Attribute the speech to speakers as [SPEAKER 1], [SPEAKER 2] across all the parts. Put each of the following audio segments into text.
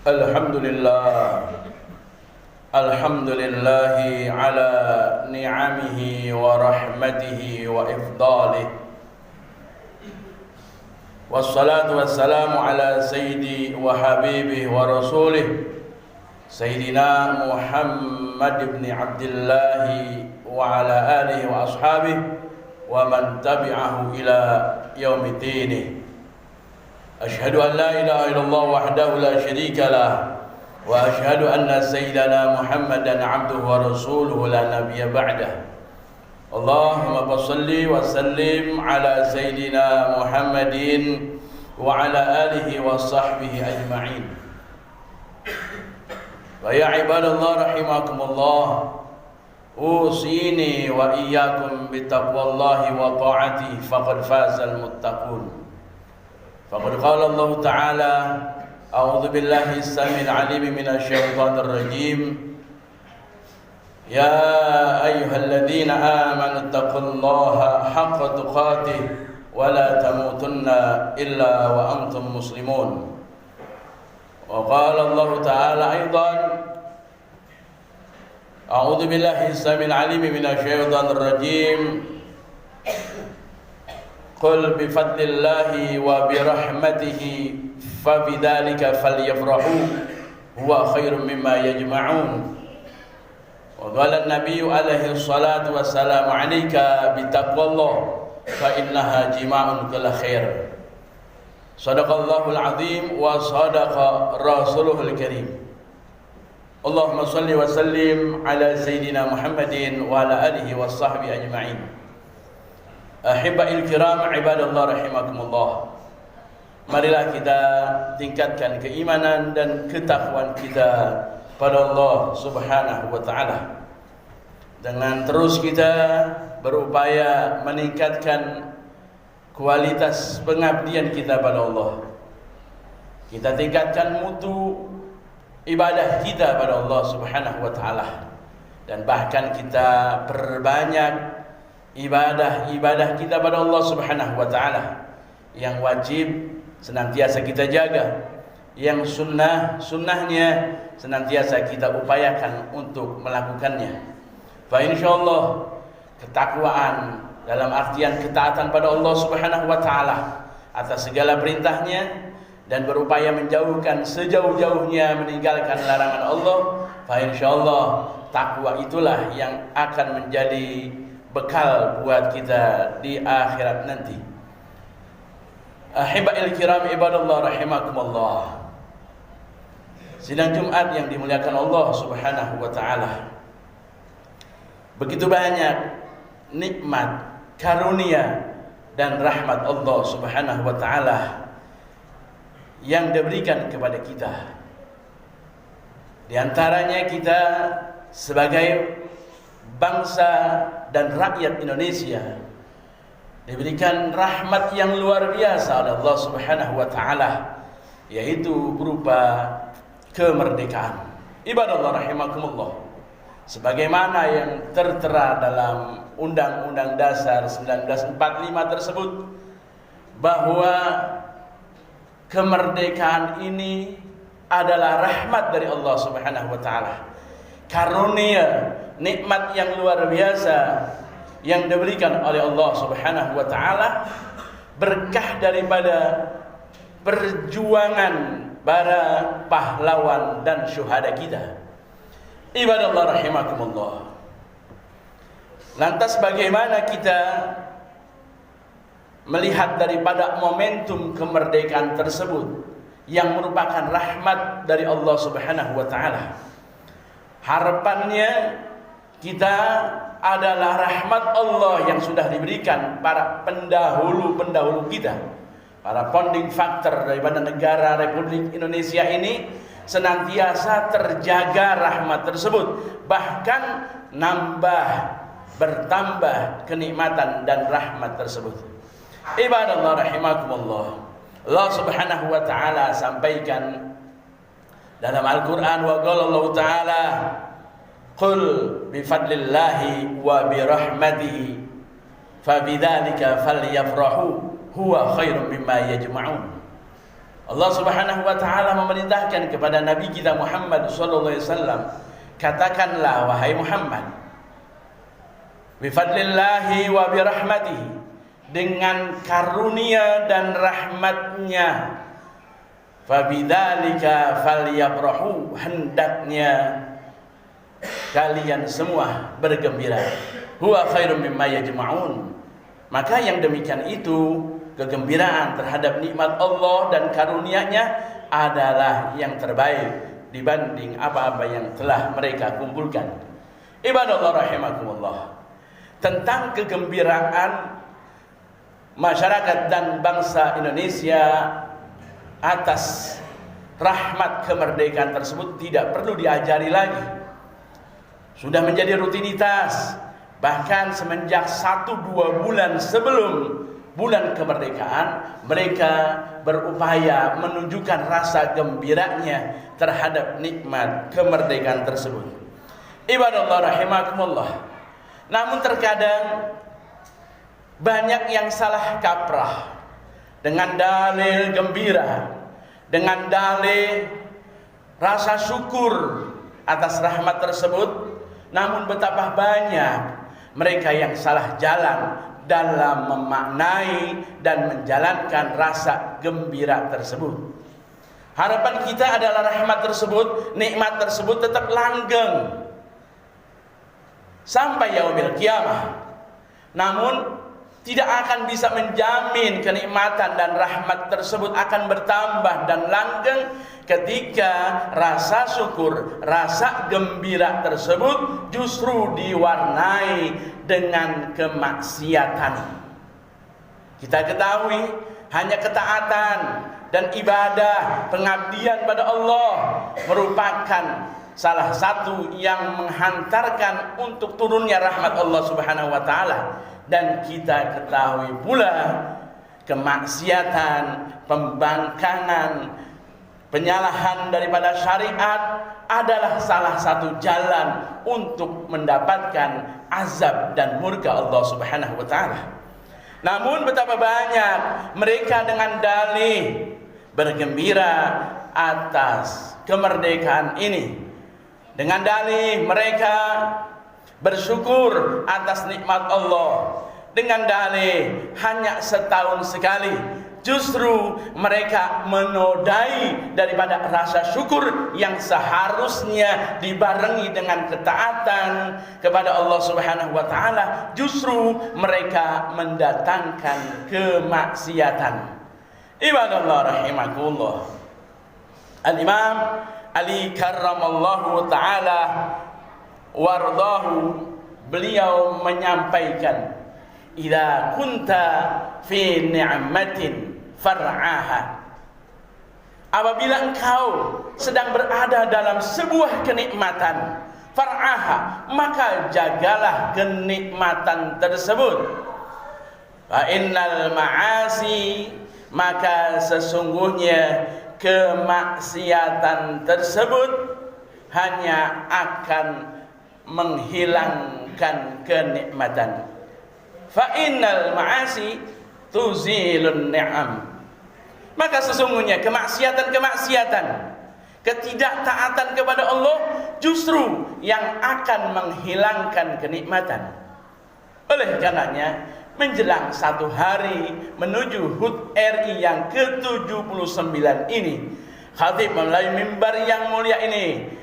[SPEAKER 1] Alhamdulillah ala ni'amihi wa rahmatihi wa ifdalih. Wassalatu wassalamu ala sayyidi wa habibihi wa rasulih Sayyidina Muhammad ibn Abdullah wa ala alihi wa ashabihi wa man tabi'ahu ila yaumiddin. Asyhadu an la ilaha illallah wahdahu la syarika lah wa asyhadu anna sayyidana Muhammadan abduhu wa rasuluhu la nabiyya ba'dah. Allahumma shalli wa sallim ala sayyidina Muhammadin wa ala alihi wa sahbihi ajma'in. Wa ya ibadallah rahimakumullah, usini wa iyyakum bitaqwallahi wa ta'atihi faqad fazal muttaqun. Faqad qala Allah Ta'ala, a'udzu billahi as-sami'il 'alim minasy-syaithanir rajim. Ya ayyuhalladzina amanu taqullaha haqqa tuqatih wa la tamutunna illa wa antum muslimun. Wa qala Allah Ta'ala aidan, a'udzu billahi as-sami'il 'alim minasy-syaithanir rajim. Qul bifadlillahi wa birahmatihi fabidzalika falyafrahu huwa khairum mimma yajma'un. Wa qala an-nabiyyu alaihi salatu wassalamu 'alaika bitaqwallah fa innaha jima'un kull khair. Shadaqallahul 'azim wa shadaqa rasuluhul karim. Allahumma shalli wa sallim ala sayyidina Muhammadin wa ala alihi washabbihi ajma'in. Ahibba'il kiram, ibadallah rahimakumullah. Marilah kita tingkatkan keimanan dan ketakwaan kita pada Allah Subhanahu wa taala dengan terus kita berupaya meningkatkan kualitas pengabdian kita pada Allah. Kita tingkatkan mutu ibadah kita pada Allah Subhanahu wa taala, dan bahkan kita perbanyak ibadah kita pada Allah Subhanahu wa taala yang wajib senantiasa kita jaga, yang sunnahnya senantiasa kita upayakan untuk melakukannya. Fa insyaallah ketakwaan dalam artian ketaatan pada Allah Subhanahu wa taala atas segala perintahnya dan berupaya menjauhkan sejauh-jauhnya meninggalkan larangan Allah. Fa insyaallah takwa itulah yang akan menjadi bekal buat kita di akhirat nanti. Ahibba'il kiram, ibadallah rahimakumullah. Sidang Jumat yang dimuliakan Allah Subhanahu wa taala. Begitu banyak nikmat, karunia dan rahmat Allah Subhanahu wa taala yang diberikan kepada kita. Di antaranya kita sebagai bangsa dan rakyat Indonesia diberikan rahmat yang luar biasa oleh Allah Subhanahu wa taala, yaitu berupa kemerdekaan. Ibadallah rahimakumullah, sebagaimana yang tertera dalam Undang-Undang Dasar 1945 tersebut, bahwa kemerdekaan ini adalah rahmat dari Allah Subhanahu wa taala, karunia, nikmat yang luar biasa yang diberikan oleh Allah Subhanahu wa taala, berkah daripada perjuangan para pahlawan dan syuhada kita. Ibadallah rahimakumullah. Lantas bagaimana kita melihat daripada momentum kemerdekaan tersebut yang merupakan rahmat dari Allah Subhanahu wa taala? Harapannya kita adalah rahmat Allah yang sudah diberikan para pendahulu kita, para founding factor daripada negara Republik Indonesia ini, senantiasa terjaga rahmat tersebut, bahkan bertambah kenikmatan dan rahmat tersebut. Ibadallah rahimakumullah, Allah Subhanahu wa taala sampaikan dalam Al-Qur'an, wa qala Allah taala, qul bifadlillahi wa birahmatihi fabidzalika falyafrahu huwa khairum mimma yajma'un. Allah Subhanahu wa taala memerintahkan kepada Nabi kita Muhammad sallallahu alaihi wasallam, katakanlah wahai Muhammad, bi fadlillahi wa bi rahmatihi, dengan karunia dan rahmatnya, fabidzalika falyafrahu, hendaknya kalian semua bergembira, huwa khairum mimma yajma'un. Maka yang demikian itu, kegembiraan terhadap nikmat Allah dan karunia-Nya adalah yang terbaik dibanding apa-apa yang telah mereka kumpulkan. Ibadallah rahimakumullah. Tentang kegembiraan masyarakat dan bangsa Indonesia atas rahmat kemerdekaan tersebut tidak perlu diajari lagi. Sudah menjadi rutinitas. Bahkan semenjak 1-2 bulan sebelum bulan kemerdekaan, mereka berupaya menunjukkan rasa gembiranya terhadap nikmat kemerdekaan tersebut. Ibadallah rahimakumullah. Namun terkadang banyak yang salah kaprah dengan dalil gembira, dengan dalil rasa syukur atas rahmat tersebut. Namun betapa banyak mereka yang salah jalan dalam memaknai dan menjalankan rasa gembira tersebut. Harapan kita adalah rahmat tersebut, nikmat tersebut tetap langgeng sampai yaumil qiyamah. Namun tidak akan bisa menjamin kenikmatan dan rahmat tersebut akan bertambah dan langgeng ketika rasa syukur, rasa gembira tersebut justru diwarnai dengan kemaksiatan. Kita ketahui hanya ketaatan dan ibadah, pengabdian pada Allah merupakan salah satu yang menghantarkan untuk turunnya rahmat Allah Subhanahu wa taala. Dan kita ketahui pula kemaksiatan, pembangkangan, penyalahan daripada syariat adalah salah satu jalan untuk mendapatkan azab dan murka Allah Subhanahu wa taala. Namun betapa banyak mereka dengan dalih bergembira atas kemerdekaan ini. Dengan dalih mereka bersyukur atas nikmat Allah. Dengan dalih hanya setahun sekali, justru mereka menodai daripada rasa syukur yang seharusnya dibarengi dengan ketaatan kepada Allah Subhanahu wa taala. Justru mereka mendatangkan kemaksiatan. Ibadallah rahimakumullah. Al-Imam Ali karramallahu taala wardahu, beliau menyampaikan, idza kunta fi ni'matin far'aha, apabila engkau sedang berada dalam sebuah kenikmatan, far'aha, maka jagalah kenikmatan tersebut. Fa innal ma'asi, maka sesungguhnya kemaksiatan tersebut hanya akan menghilangkan kenikmatan. Fa innal ma'asi tuzilun ni'am, maka sesungguhnya kemaksiatan-kemaksiatan, ketidaktaatan kepada Allah justru yang akan menghilangkan kenikmatan. Oleh karenanya menjelang satu hari menuju HUT RI yang ke-79 ini, khatib melalui mimbar yang mulia ini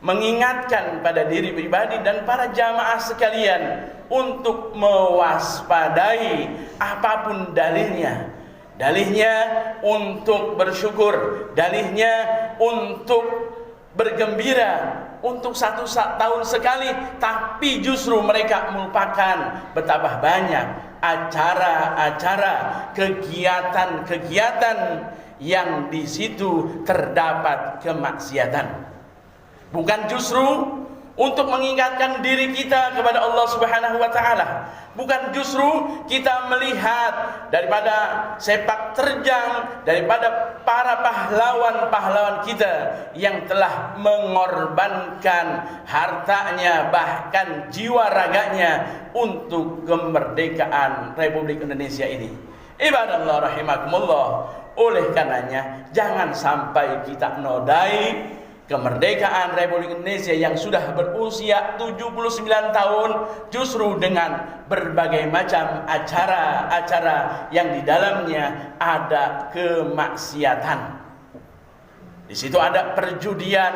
[SPEAKER 1] mengingatkan pada diri pribadi dan para jamaah sekalian untuk mewaspadai apapun dalihnya. Dalihnya untuk bersyukur, dalihnya untuk bergembira untuk satu tahun sekali, tapi justru mereka melupakan betapa banyak acara-acara, kegiatan-kegiatan yang di situ terdapat kemaksiatan. Bukan justru untuk mengingatkan diri kita kepada Allah Subhanahu wa taala, bukan justru kita melihat daripada sepak terjang daripada para pahlawan-pahlawan kita yang telah mengorbankan hartanya bahkan jiwa raganya untuk kemerdekaan Republik Indonesia ini. Ibadallah rahimakumullah, Oleh karenanya jangan sampai kita nodai kemerdekaan Republik Indonesia yang sudah berusia 79 tahun justru dengan berbagai macam acara-acara yang di dalamnya ada kemaksiatan. Di situ ada perjudian,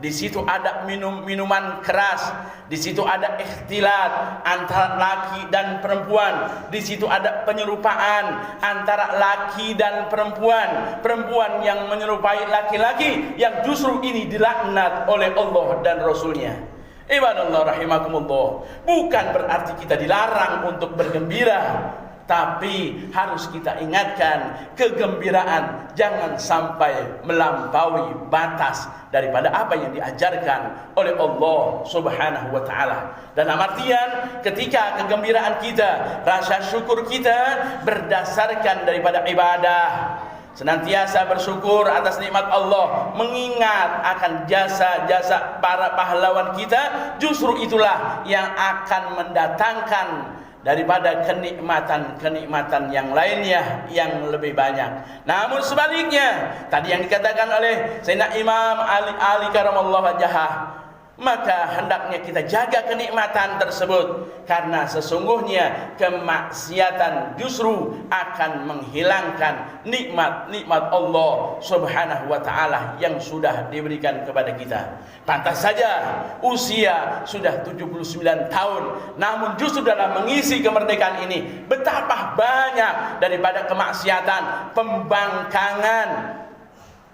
[SPEAKER 1] di situ ada minuman keras, di situ ada ikhtilat antara laki dan perempuan, di situ ada penyerupaan antara laki dan perempuan yang menyerupai laki-laki yang justru ini dilaknat oleh Allah dan Rasulnya. Ibadallah rahimakumullah, bukan berarti kita dilarang untuk bergembira, tapi harus kita ingatkan kegembiraan jangan sampai melampaui batas daripada apa yang diajarkan oleh Allah Subhanahu wa taala. Dalam artian ketika kegembiraan kita, rasa syukur kita berdasarkan daripada ibadah, senantiasa bersyukur atas nikmat Allah, mengingat akan jasa-jasa para pahlawan kita, justru itulah yang akan mendatangkan daripada kenikmatan-kenikmatan yang lainnya yang lebih banyak. Namun sebaliknya, tadi yang dikatakan oleh Sayyidina Imam Ali karamallahu wajhah, maka hendaknya kita jaga kenikmatan tersebut, karena sesungguhnya kemaksiatan justru akan menghilangkan nikmat-nikmat Allah Subhanahu wa taala yang sudah diberikan kepada kita. Pantas saja usia sudah 79 tahun, namun justru dalam mengisi kemerdekaan ini betapa banyak daripada kemaksiatan, pembangkangan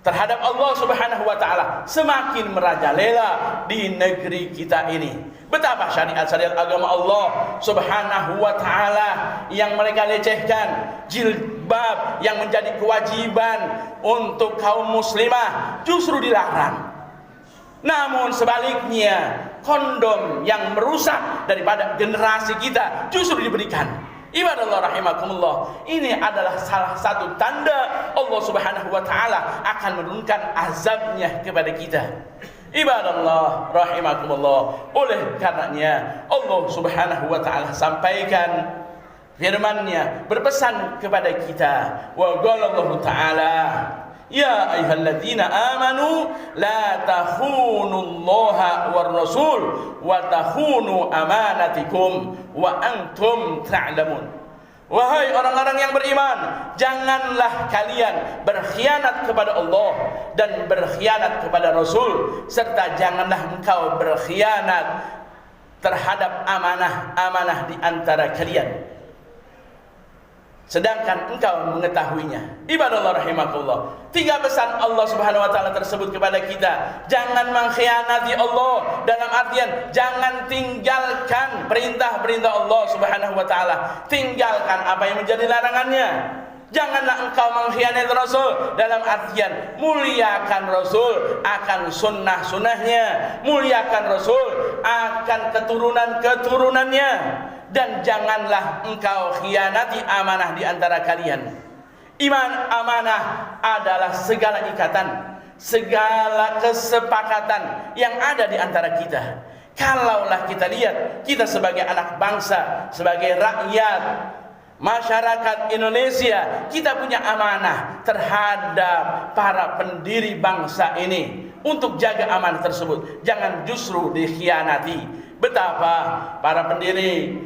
[SPEAKER 1] terhadap Allah Subhanahu wa taala semakin merajalela di negeri kita ini. Betapa syariat-syariat agama Allah Subhanahu wa taala yang mereka lecehkan, jilbab yang menjadi kewajiban untuk kaum muslimah justru dilarang. Namun sebaliknya, kondom yang merusak daripada generasi kita justru diberikan. Ibadallah rahimakumullah, ini adalah salah satu tanda Allah Subhanahu wa taala akan menurunkan azabnya kepada kita. Ibadallah rahimakumullah, oleh karenanya Allah Subhanahu wa taala sampaikan firman-Nya, berpesan kepada kita, wa qala Allah taala, ya ayyuhalladzina amanu la takhunullaha war rasul wa takhunu amanatikum wa antum ta'lamun. Wahai orang-orang yang beriman, janganlah kalian berkhianat kepada Allah dan berkhianat kepada Rasul, serta janganlah engkau berkhianat terhadap amanah-amanah di antara kalian, sedangkan engkau mengetahuinya. Ibadallah rahimakumullah, 3 pesan Allah Subhanahu wa taala tersebut kepada kita. Jangan mengkhianati Allah, dalam artian jangan tinggalkan perintah-perintah Allah Subhanahu wa taala, tinggalkan apa yang menjadi larangannya. Janganlah engkau mengkhianati Rasul, dalam artian muliakan Rasul akan sunnah-sunnahnya, muliakan Rasul akan keturunan-keturunannya, dan janganlah engkau khianati amanah di antara kalian. Amanah adalah segala ikatan, segala kesepakatan yang ada di antara kita. Kalaulah kita lihat, kita sebagai anak bangsa, sebagai rakyat masyarakat Indonesia, kita punya amanah terhadap para pendiri bangsa ini untuk jaga amanah tersebut, jangan justru dikhianati. Betapa para pendiri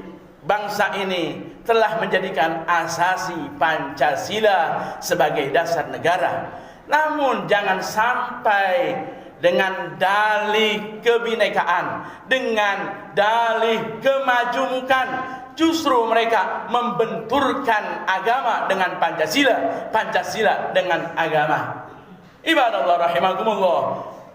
[SPEAKER 1] bangsa ini telah menjadikan asasi Pancasila sebagai dasar negara, namun jangan sampai dengan dalih kebinekaan, dengan dalih kemajemukan, justru mereka membenturkan agama dengan Pancasila, Pancasila dengan agama. Ibadallah rahimakumullah,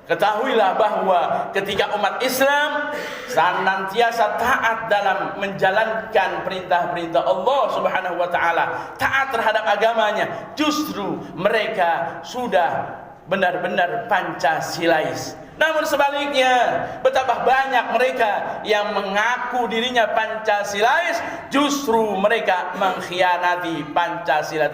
[SPEAKER 1] ketahuilah bahwa ketika umat Islam senantiasa taat dalam menjalankan perintah-perintah Allah Subhanahu wa taala, taat terhadap agamanya, justru mereka sudah benar-benar Pancasilais. Namun sebaliknya, betapa banyak mereka yang mengaku dirinya Pancasilais, justru mereka mengkhianati Pancasila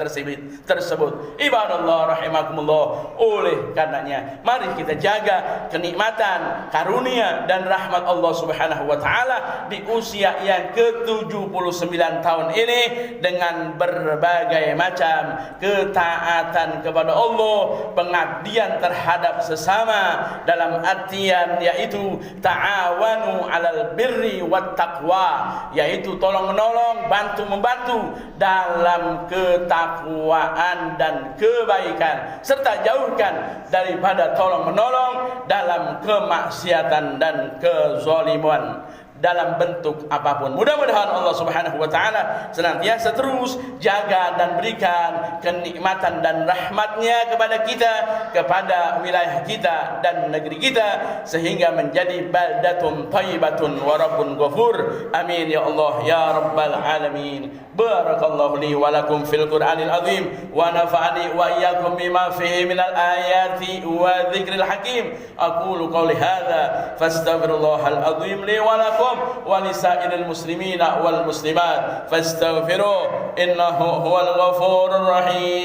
[SPEAKER 1] tersebut. Ibadallah rahimakumullah. Oleh karenanya, mari kita jaga kenikmatan, karunia dan rahmat Allah Subhanahu wa taala di usia yang ke-79 tahun ini dengan berbagai macam ketaatan kepada Allah, pengabdian terhadap sesama dalam artian yaitu ta'awanu 'alal birri wat taqwa, yaitu tolong menolong, bantu membantu dalam ketakwaan dan kebaikan, serta jauhkan daripada tolong menolong dalam kemaksiatan dan kezaliman dalam bentuk apapun. Mudah-mudahan Allah Subhanahu wa taala senantiasa terus jaga dan berikan kenikmatan dan rahmatnya kepada kita, kepada wilayah kita dan negeri kita, sehingga menjadi baldatun thayyibatun wa rabbun ghafur. Amin ya Allah ya rabbal alamin. Barakallahu li wa lakum fil Qur'anil azim wa nafa'ani wa iyyakum bima fihi minal ayati wa dzikril hakim. Aqulu qawli hadza fastaghfirullahal azim li wa lakum wa lisairil muslimina wal muslimat fastaghfiruh innahu huwal ghafurur rahim.